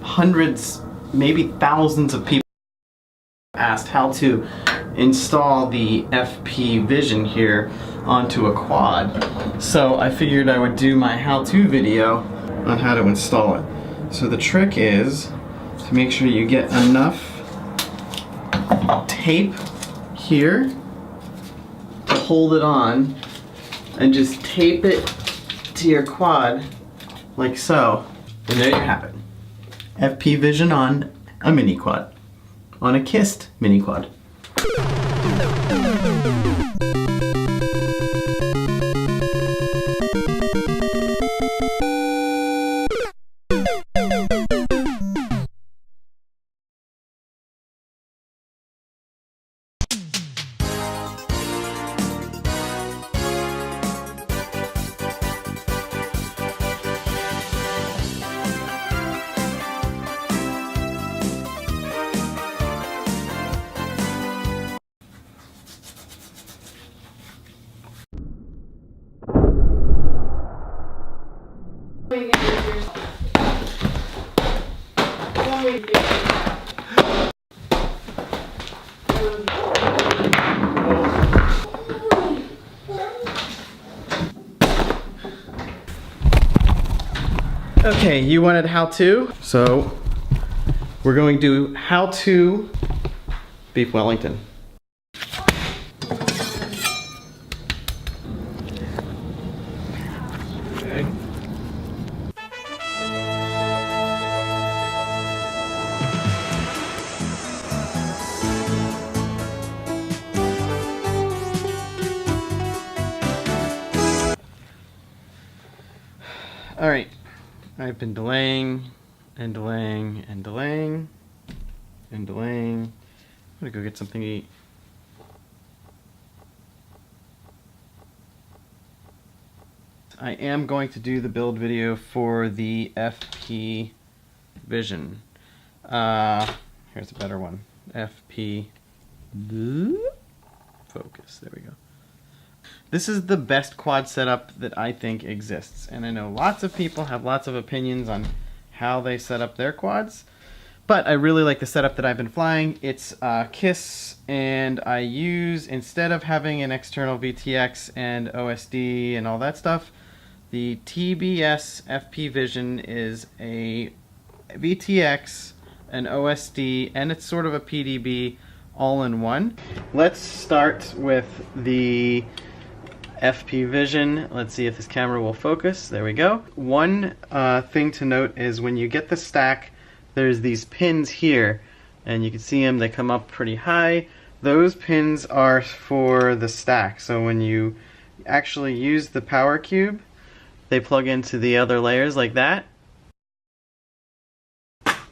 Hundreds, maybe thousands of people asked how to install the FPVision here onto a quad. So I figured I would do my how-to video on how to install it. So the trick is to make sure you get enough tape here to hold it on, and just tape it to your quad like so. And there you have it. FPVision on a mini quad. On a kissed mini quad. Okay, you wanted how to, so we're going to do how to beef Wellington. Okay. All right. I've been delaying and delaying and delaying and delaying. I'm gonna go get something to eat. I am going to do the build video for the FPVision. Here's a better one. FP focus. There we go. This is the best quad setup that I think exists, and I know lots of people have lots of opinions on how they set up their quads, but I really like the setup that I've been flying. It's KISS, and I use, instead of having an external VTX and OSD and all that stuff, the TBS FPVision is a VTX, an OSD, and it's sort of a PDB all in one. Let's start with the FPVision. Let's see if this camera will focus. There we go. One thing to note is when you get the stack, there's these pins here, and you can see them, they come up pretty high. Those pins are for the stack, so when you actually use the power cube, they plug into the other layers like that.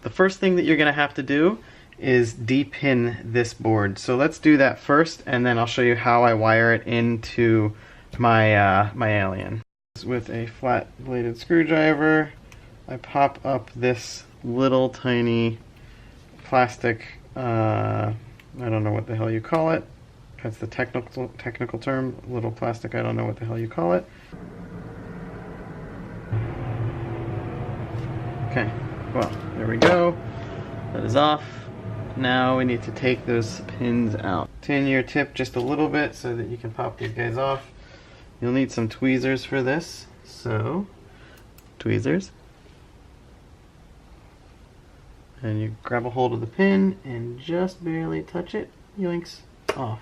The first thing that you're going to have to do is de-pin this board. So let's do that first, and then I'll show you how I wire it into my my alien. With a flat bladed screwdriver, I pop up this little tiny plastic, I don't know what the hell you call it. That's the technical term, little plastic, I don't know what the hell you call it. Okay, well, there we go. That is off. Now we need to take those pins out. Tin your tip just a little bit so that you can pop these guys off. You'll need some tweezers for this, so tweezers. And you grab a hold of the pin and just barely touch it. Yoinks, off.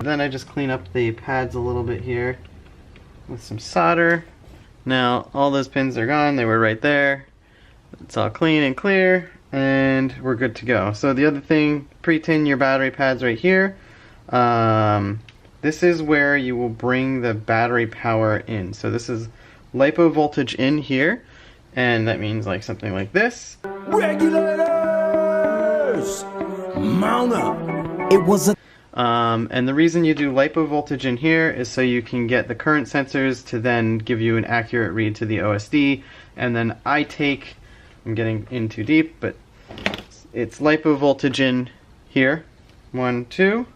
Then I just clean up the pads a little bit here with some solder. Now all those pins are gone, they were right there. It's all clean and clear, and we're good to go. So the other thing, pre-tin your battery pads right here. This is where you will bring the battery power in. So this is LiPo voltage in here, and that means like something like this. Regulators! Mount up! It was a... And the reason you do LiPo voltage in here is so you can get the current sensors to then give you an accurate read to the OSD, and then I take, I'm getting in too deep, but it's LiPo voltage in here, 1, 2,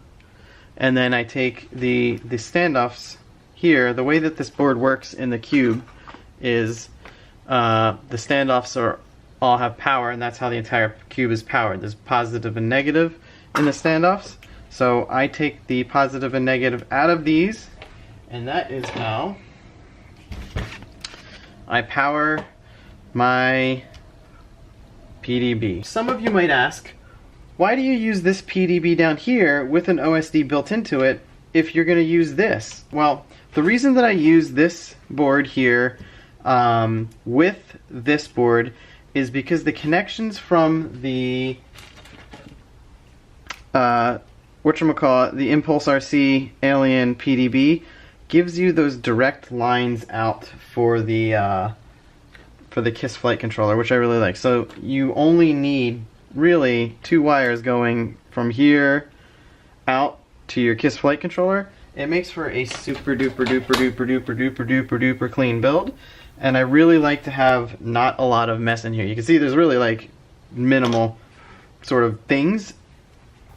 and then I take the standoffs here. The way that this board works in the cube is the standoffs all have power, and that's how the entire cube is powered. There's positive and negative in the standoffs. So I take the positive and negative out of these, and that is how I power my PDB. Some of you might ask, why do you use this PDB down here with an OSD built into it if you're going to use this? Well, the reason that I use this board here with this board is because the connections from the whatchamacallit, the Impulse RC Alien PDB gives you those direct lines out for the KISS flight controller, which I really like. So you only need really 2 wires going from here out to your KISS flight controller. It makes for a super duper duper duper duper duper duper duper clean build, and I really like to have not a lot of mess in here. You can see there's really like minimal sort of things.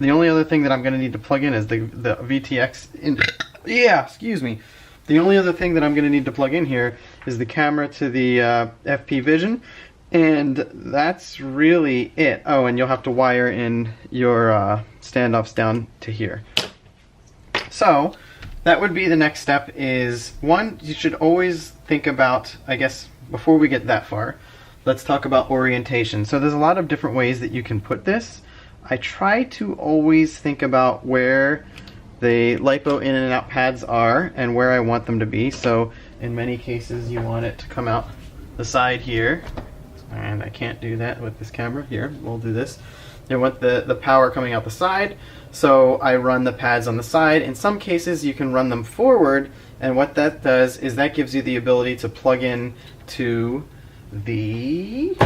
The only other thing that I'm going to need to plug in is the VTX in. Yeah, excuse me. The only other thing that I'm going to need to plug in here is the camera to the FPVision, and that's really it. Oh, and you'll have to wire in your standoffs down to here. So that would be the next step. Is one, you should always think about, I guess before we get that far, let's talk about orientation. So there's a lot of different ways that you can put this. I try to always think about where the LiPo in and out pads are and where I want them to be. So in many cases you want it to come out the side here, and I can't do that with this camera. Here, we'll do this. You want the power coming out the side, so I run the pads on the side. In some cases you can run them forward, and what that does is that gives you the ability to plug in to the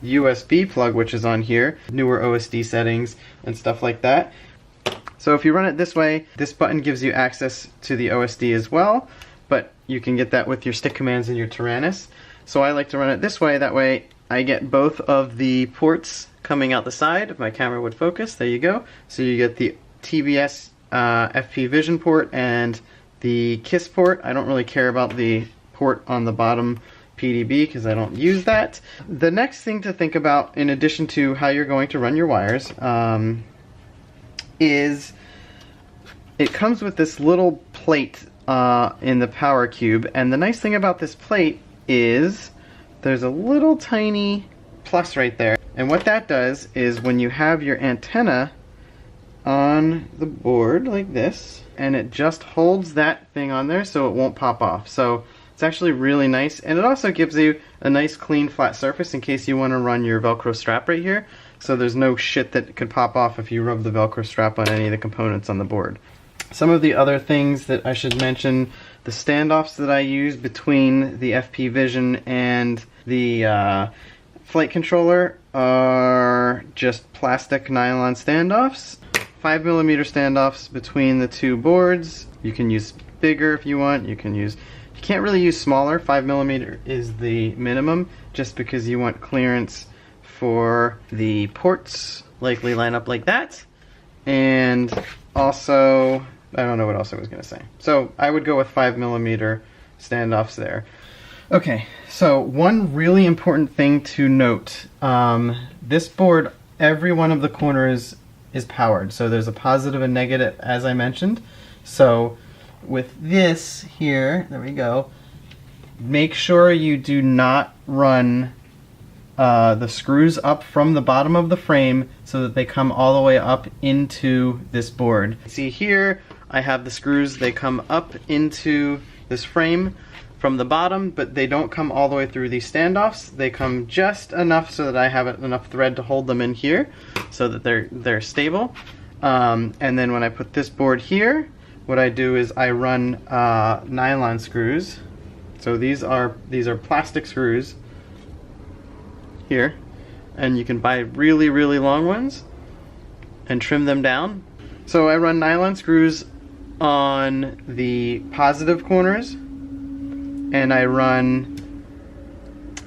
USB plug, which is on here, newer OSD settings and stuff like that. So if you run it this way, this button gives you access to the OSD as well, but you can get that with your stick commands in your Tyrannus. So I like to run it this way, that way I get both of the ports coming out the side. If my camera would focus, there you go. So you get the TBS FPVision port and the KISS port. I don't really care about the port on the bottom PDB because I don't use that. The next thing to think about, in addition to how you're going to run your wires, is it comes with this little plate in the power cube, and the nice thing about this plate is there's a little tiny plus right there, and what that does is when you have your antenna on the board like this, and it just holds that thing on there so it won't pop off. So it's actually really nice, and it also gives you a nice clean flat surface in case you want to run your Velcro strap right here, so there's no shit that could pop off if you rub the Velcro strap on any of the components on the board. Some of the other things that I should mention, the standoffs that I use between the FPVision and the flight controller are just plastic nylon standoffs. 5mm standoffs between the two boards. You can use bigger if you want. You can't really use smaller. 5mm is the minimum, just because you want clearance for the ports. Likely line up like that. And also, I don't know what else I was going to say. So I would go with 5mm standoffs there. Okay, so one really important thing to note. This board, every one of the corners is powered. So there's a positive and negative, as I mentioned. So with this here, there we go, make sure you do not run the screws up from the bottom of the frame so that they come all the way up into this board. See here, I have the screws, they come up into this frame from the bottom, but they don't come all the way through these standoffs. They come just enough so that I have enough thread to hold them in here so that they're stable. And then when I put this board here, what I do is I run nylon screws. So these are plastic screws here, and you can buy really, really long ones and trim them down. So I run nylon screws on the positive corners, and I run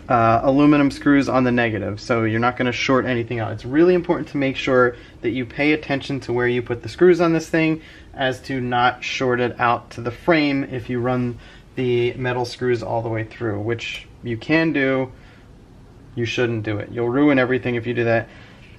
aluminum screws on the negative, so you're not going to short anything out. It's really important to make sure that you pay attention to where you put the screws on this thing, as to not short it out to the frame if you run the metal screws all the way through, which you can do. You shouldn't do it. You'll ruin everything if you do that.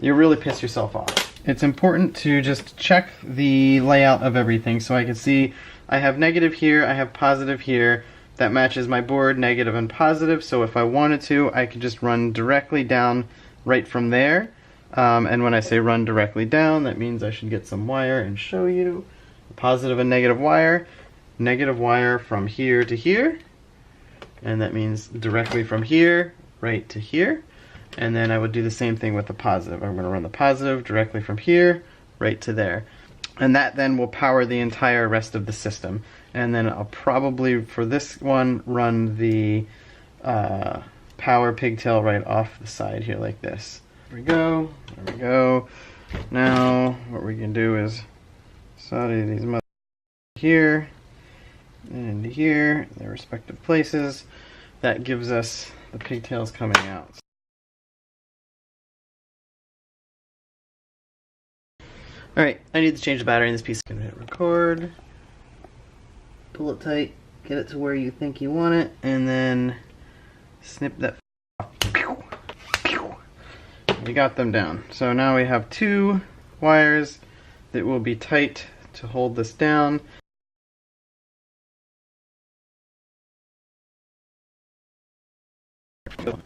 You'll really piss yourself off. It's important to just check the layout of everything. So I can see I have negative here, I have positive here. That matches my board, negative and positive. So if I wanted to, I could just run directly down right from there. And when I say run directly down, that means I should get some wire and show you. Positive and negative wire from here to here. And that means directly from here right to here. And then I would do the same thing with the positive. I'm going to run the positive directly from here right to there. And that then will power the entire rest of the system. And then I'll probably, for this one, run the power pigtail right off the side here like this. There we go. There we go. Now, what we can do is solder these mother here and here, their respective places. That gives us the pigtails coming out. Alright, I need to change the battery in this piece. I'm going to hit record, pull it tight, get it to where you think you want it, and then snip that off. We got them down. So now we have two wires that will be tight to hold this down. There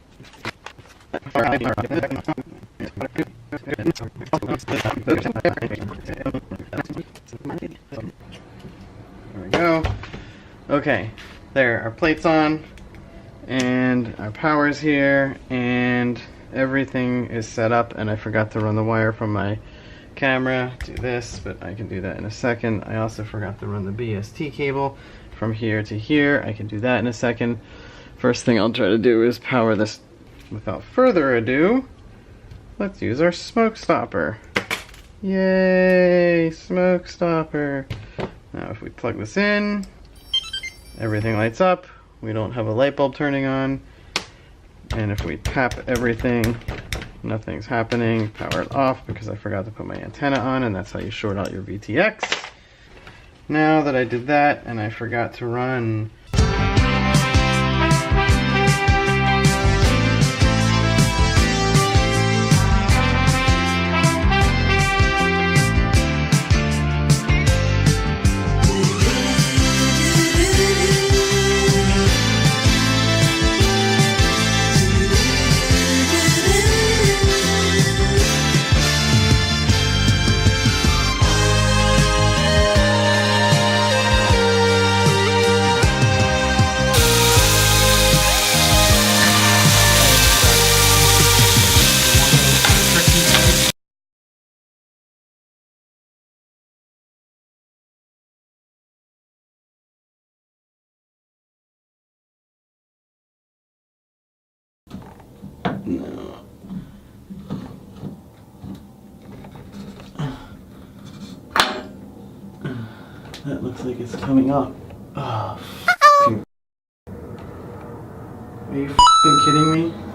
we go. Okay, there, our plate's on, and our power's here, and everything is set up, and I forgot to run the wire from my camera to this, but I can do that in a second. I also forgot to run the BST cable from here to here. I can do that in a second. First thing I'll try to do is power this. Without further ado, let's use our smoke stopper. Yay, smoke stopper. Now if we plug this in, everything lights up. We don't have a light bulb turning on. And if we tap everything, nothing's happening. Power it off because I forgot to put my antenna on, and that's how you short out your VTX. Now that I did that and I forgot to run No. That looks like it's coming up. Oh, are you f***ing kidding me?